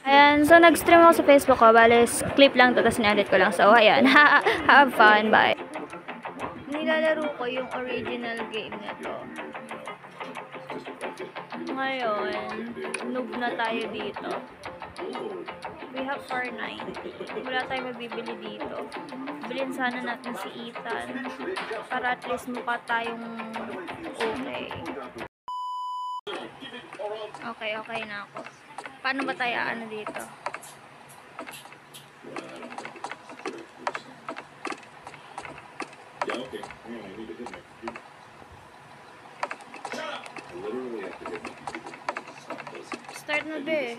Ayan, so nag-stream ako sa Facebook ko. Bale, clip lang to, tapos in-edit ko lang. So, ayan. Have fun. Bye. Nilalaro ko yung original game na to. Ngayon, noob na tayo dito. We have Car 9. Wala tayong mabibili dito. Bilhin sana natin si Ethan. Para at least mukha tayong okay. Okay na ako. Paano ba tayo ano dito? Start na ba eh.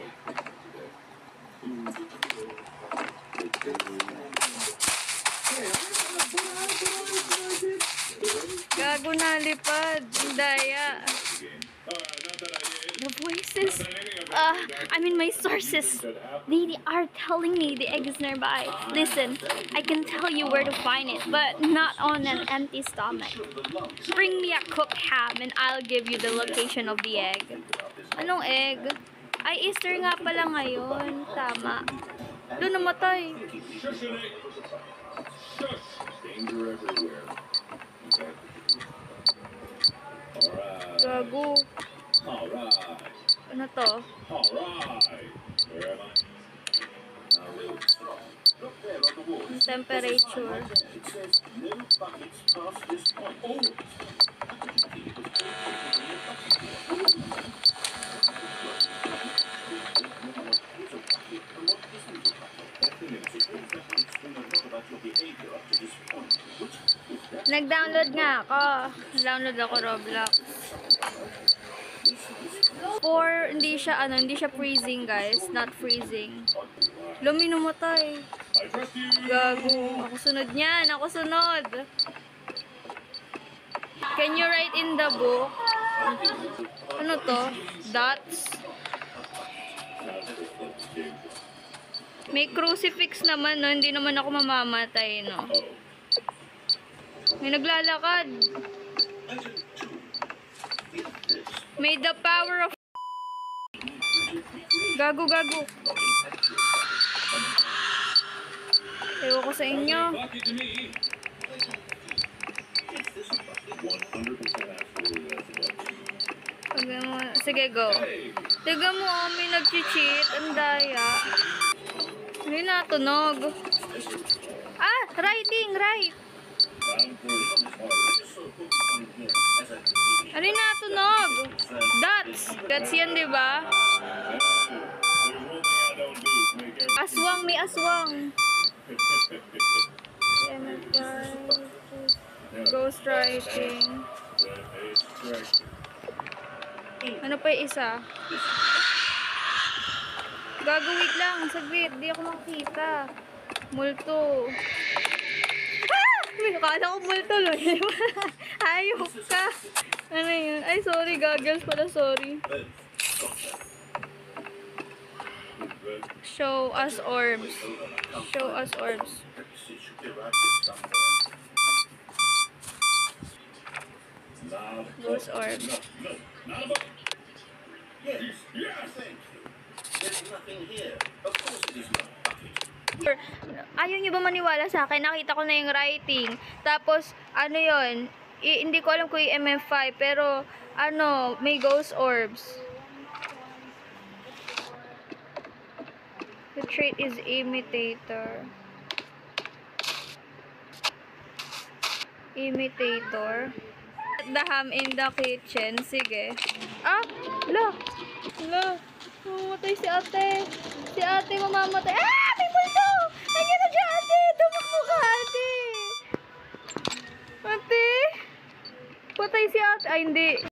Gago na lipad. Daya. The voices, I mean my sources, they are telling me the egg is nearby. Listen, I can tell you where to find it, but not on an empty stomach. Bring me a cooked ham and I'll give you the location of the egg. Anong egg? Ay, Easter nga pala ngayon. Tama. Doon namatay. Gago. Ano to? Temperature. Nag-download nga ako. Download ako Roblox. Hindi siya freezing, guys. Not freezing. Lumi namatay. Gago. Ako sunod niyan. Ako sunod. Can you write in the book? Ano to? Dots? May crucifix naman, no? Hindi naman ako mamamatay, no? May naglalakad. May the power of gago. Ewan ko sa inyo. Sige, go. Tiga mo, may nag-cheat. Ang daya. Hindi natunog. Ah! Right. Ano yung natunog? Dots yan, diba? Aswang, may aswang. Ghostwriting. Ano pa yung isa? Gago, wait lang. Saglit, di ako makita. Multo. Kala ko multo, Loy. Ayok ka. Ano yun? Ay, sorry, goggles pala, sorry. Show us orbs. Those orbs. Ayaw nyo ba maniwala sa akin? Nakita ko na yung writing. Tapos, ano yun? Hindi ko alam kung yung MF5. Pero, may ghost orbs. The trait is imitator. The ham in the kitchen. Sige. Look. Mamatay si ate. Si ate mamamatay. May multo! Nandiyan na siya, ate! Tumakbo ka, ate! Ate! Patay si ate. Ay, hindi.